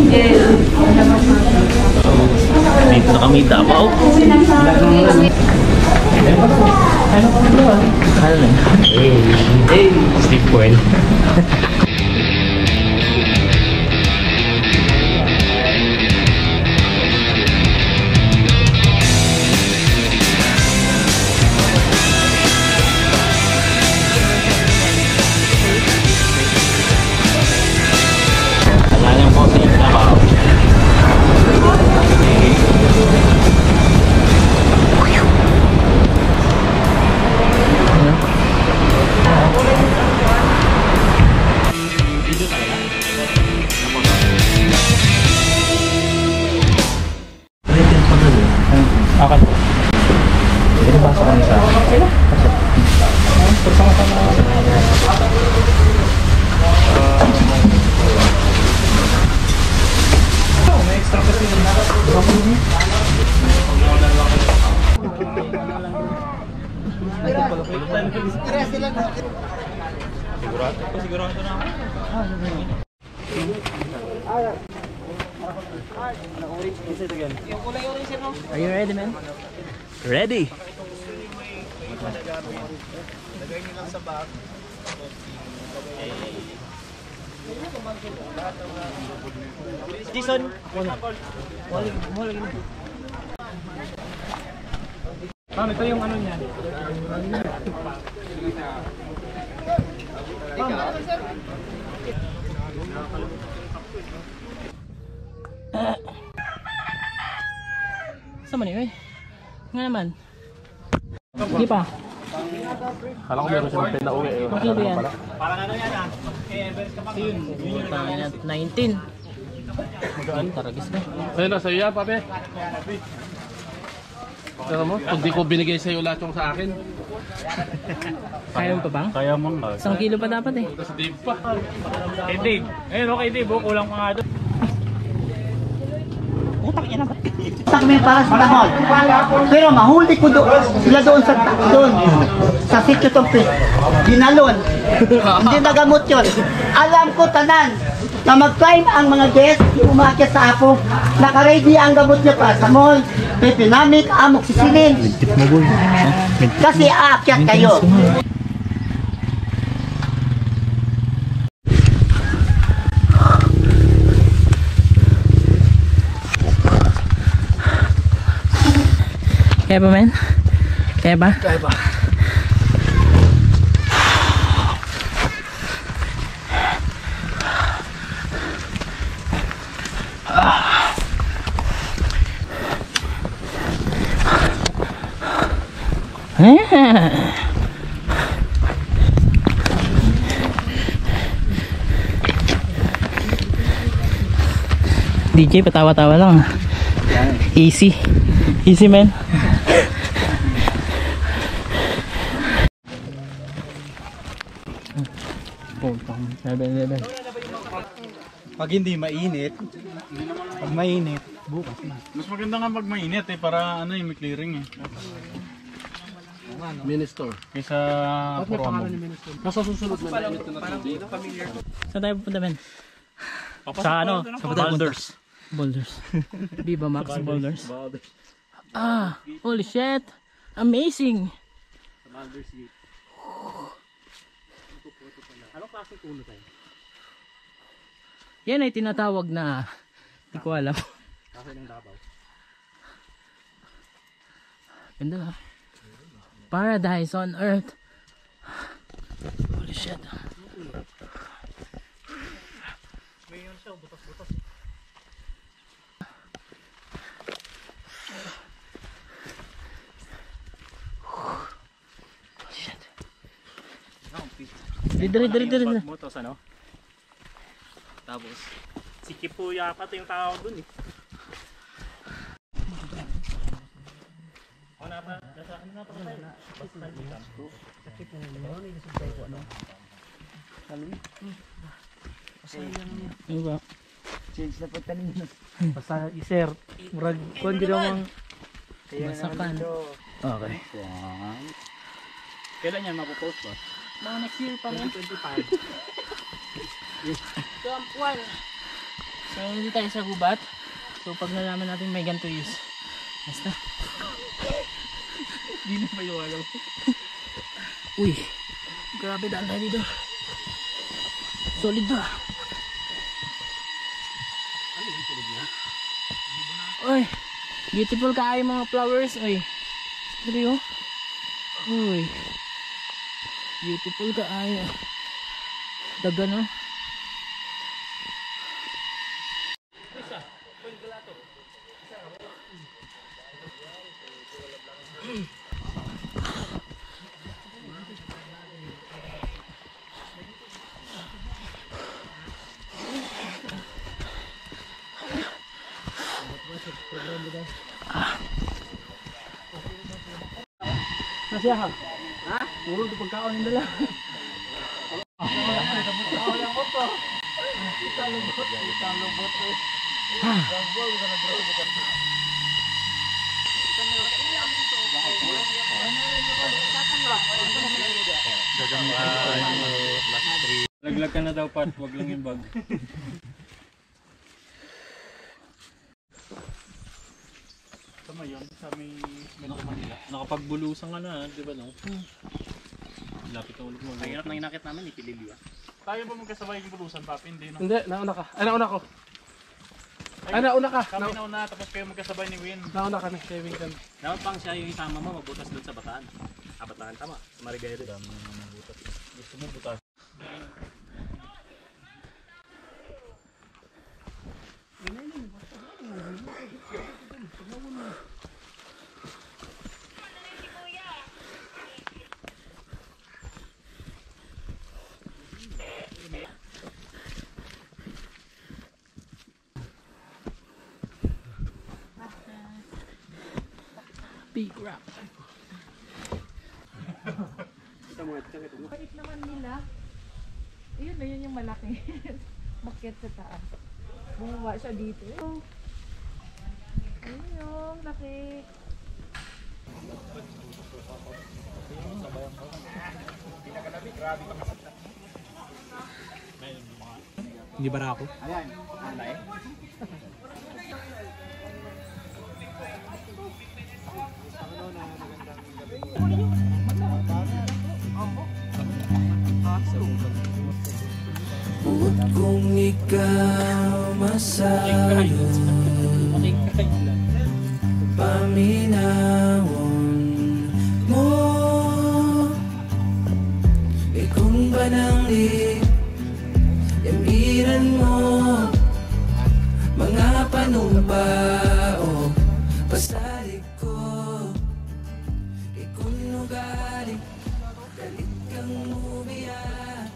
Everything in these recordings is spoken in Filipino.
Dito na kami, Davao. Ano? Hey, Steve Coel. Sigurado na ako. Are you ready, man? Ready? Lagay nyo lang sa bag. Jason! Ma'am, ito yung ano niya. Sama niyo eh. Nga naman. Hindi pa. Kala ko meron siyang pinauwi. Makilo yan. Parang ano yan ah. Yun yung 19. Magaan, taragis na. Sa'yo na, sa'yo yan, papi. Pero mo, kung di ko binigay sa'yo lahat yung sa akin. Kaya mo pa bang? Kaya mo. 1 kilo pa dapat eh. Sa Dave pa. Kay Dave. Ayun okay Dave, kulang pa nga doon. Tak may para sa tahol. Pero mahuli ko doon, sila doon sa sitio Tumpin. Ginalon. Hindi nagamot yun. Alam ko tanan na mag-climb ang mga guests, umakyat sa apo. Naka-ready ang gamot niya pa sa mall. May pinamik, amoxicillin. Kasi aakyat kayo. Kaya ba, men? Kaya ba? Kaya ba? DJ patawa-tawa lang. Easy. Easy, man. Pag hindi mainit, pag mainit, bukas na. Mas maganda nga pag mainit eh, para ano yung may clearing eh. Minister. Kaysa promo. Nasa susunod na mainit na tubig. Saan tayo pupunta, men? Sa ano? Sa Boulders. Boulders. Viva Max Boulders. Ah, holy shit. Amazing. Anong klaseng puno tayo? Yan ay tinatawag na, hindi ko alam. Kasi ng Davao. Ganda na. Paradise on earth. Holy shit. Ngayon siya, butas-butas. Diri. Motos ano? Tapos si Kipo yata yung tao dun eh. Ano pa? Ano pa tayo? Sakit na naman, inisubay ko ano. Sabi? Sayang niya. Ano ba? Change na pagtanin. Basta i-share. Murag, kung hindi naman. Masakan. Okay. Kailan yan mapopost ba? Mga next year pa rin. 2025. Camp 1. So, dito tayo sa gubat. So, pag nalaman natin may ganito is. Basta. Di na pa yung alam. Uy. Grabe daan tayo dito. Solid na. Uy. Beautiful kaayo mga flowers. Uy. Dito yun. Uy. Beautiful kaayo. Daga no. Nasya ha? Ha? Puro ito pagkaon yung dala. Laglag ka na daw, Pat. Wag lang yung bag. Tama yun, sa may Metro Manila. Nakapagbulusan ka na, di ba no? Lapit na ulit mo. Ang hirap na inakit namin, ipilili ah. Tayo ba magkasabay yung bulusan, Papi? Hindi, no? Hindi, nauna ka. Ay, nauna ko. Ay, nauna ka. Kami nauna, tapos kayo magkasabay ni Win. Nauna ka na, saving ka na. Dapat pang siya yung isama mo, magbutas doon sa Bataan. Bataan, tama. Sa Marigaydo. Dami naman magbutas. Gusto mo butas. Big rock. Bait naman nila. Ayun na yun yung malaki. Makyat sa taas. Bumaba siya dito. Ayun yung laki. Hindi bara ako? Kung ikaw masayo, paminawon mo, ikong banangli, yamiran mo, mga panumbao, pasalig ko, ikong lugaring, galit kang umiyak.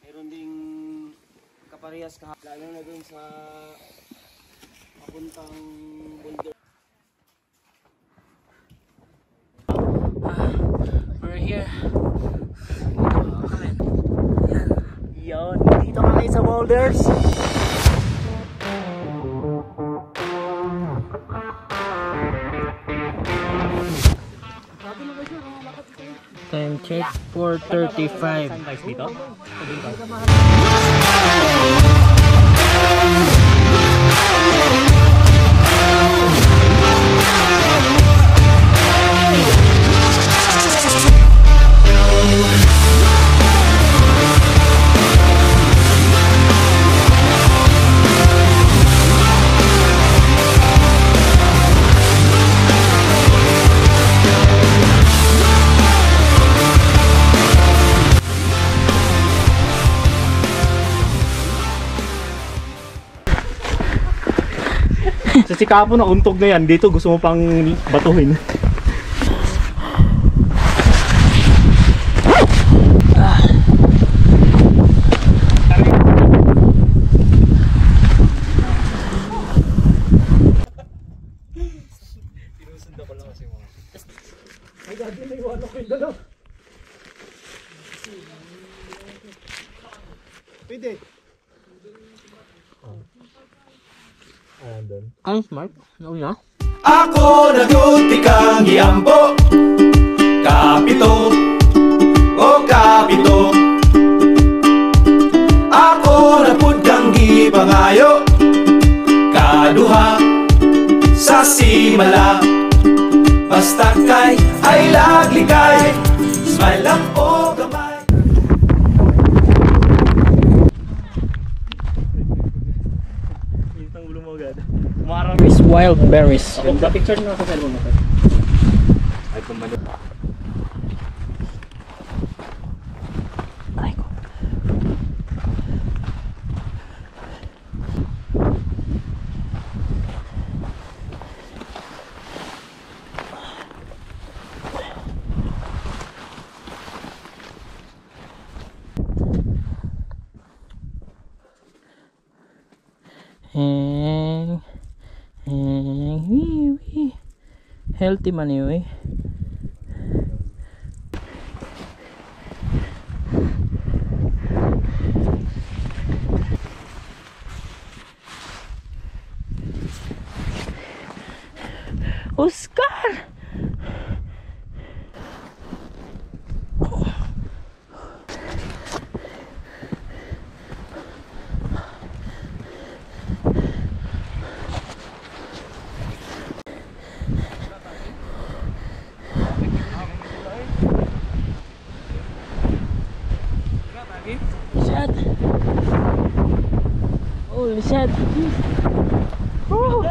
Meron ding kaparehas ka, lalo na dun sa papuntang Boulder. We're here. Yun, dito kami sa Boulders. Time check 4:35. Dito? Sa Sikapo na untog na yan, dito gusto mo pang batuhin. Ang smart. Ano na? Ako nagutikang iambo, kapito, o kapito. sakay ay laglikay. Smile lang o gamay. Itang ulo mo agad. Is wild berries. Picture na ako sa cellphone mo. Ay, pumalo. Aray ko. Healthy man yun eh. Oscar! Shit! Holy shit! Oh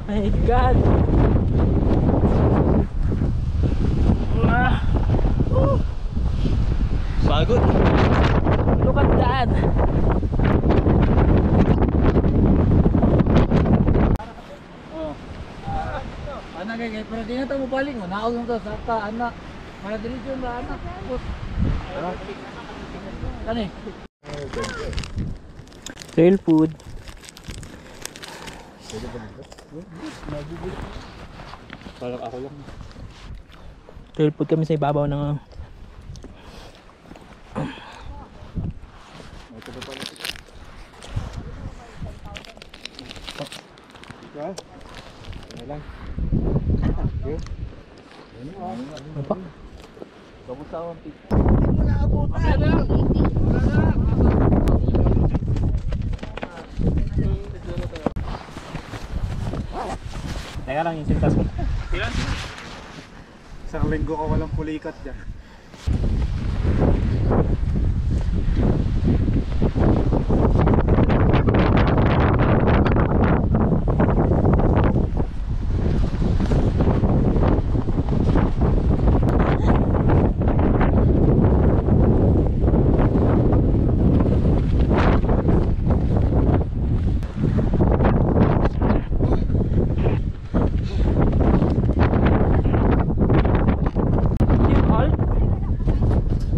my god! Pagod. Look at that! Anak kayak pero di na tayo mapaling mo. Naog mo to sa anak. Para diretso na anak. Kani? Trail food. Parang ako lang. Trail food kami sa ibabaw ng Teka lang yung sintas mo. Isang linggo ko walang pulikat dyan.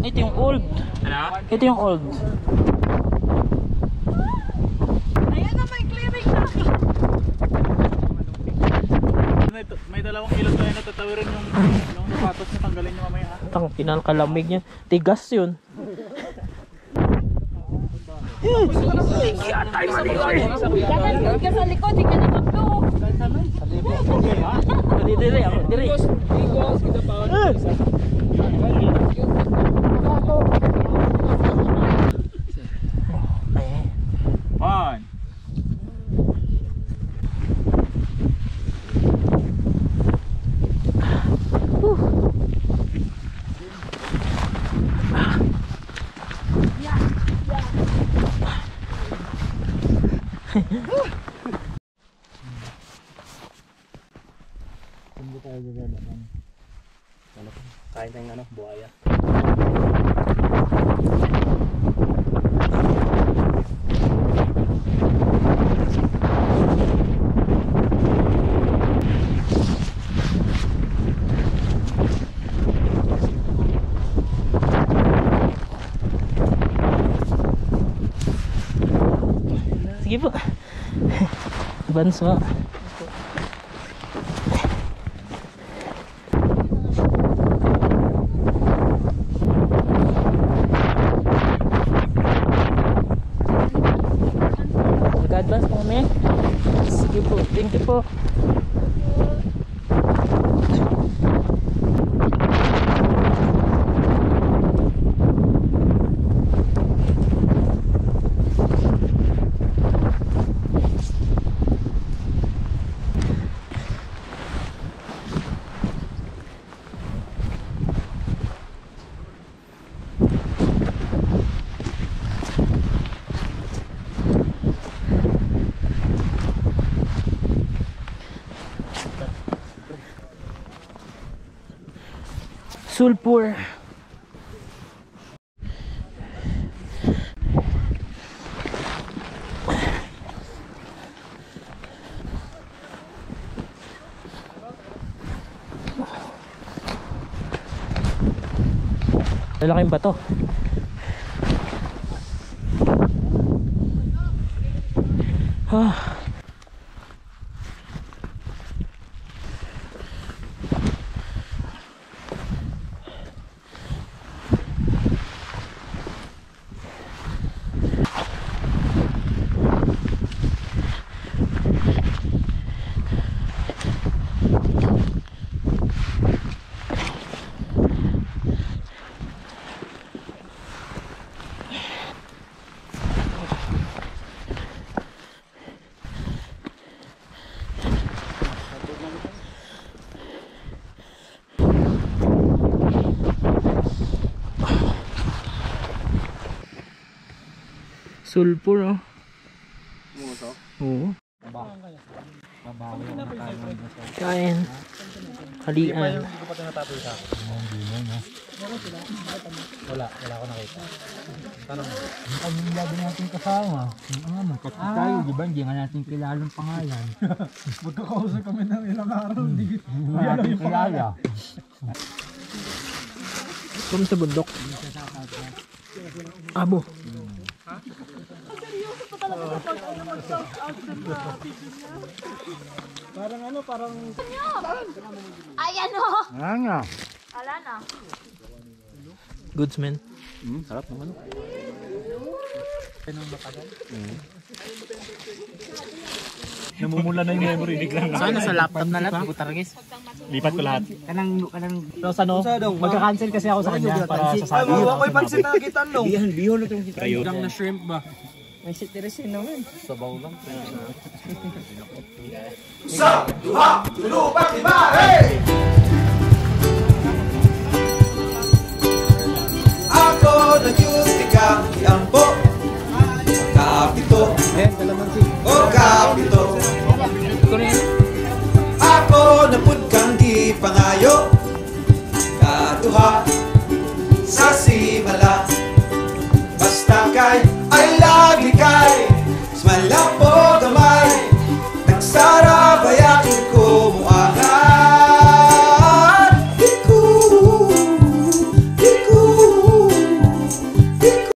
ito yung old. Ano? Ito yung old. Ayan na, may clearing na. May dalawang ilog tayo na tatawirin yung sapatos na tanggalin nyo mamaya ha. Tang pinakalamig niya. Tigas yun. Dagan ka sa likod, di ka na maglo. Dili ako, dili. One. Kain tayong ano, buhaya. Sige po. Banso. Nag-advance po kami. Sige po. Thank you po. Sulphur. Lalaking bato. Sulphur, oh. Oo. Kain. Halian. Wala ko nakita. Tanong mo. Ang lagi natin kasama. Magkatid tayo, di ba? Hindi nga natin kilalang pangalan. Magkakausap kami ng ilang araw. Hindi natin kilala. Kami sa bundok. Abo. Parang ano, parang... Ay, ano? Nga. Wala na. Goods, man. Sarap naman. Namumula na yung memory, biglang. Sana sa laptop na lang, butaragis. Lipat ko lahat. Kanang Tapos ano, magka-cancel kasi ako sa kanya para sa sabi. Ako'y pansin na kita no. bihon na itong kita. Lang na shrimp ba? May sitirisin naman. Sabaw lang. Sa duha, tulupat, lima, hey! Ako nag-yustika, iampo, kapito, o kapito. Ako napud kang di pangayo, kaduha, sa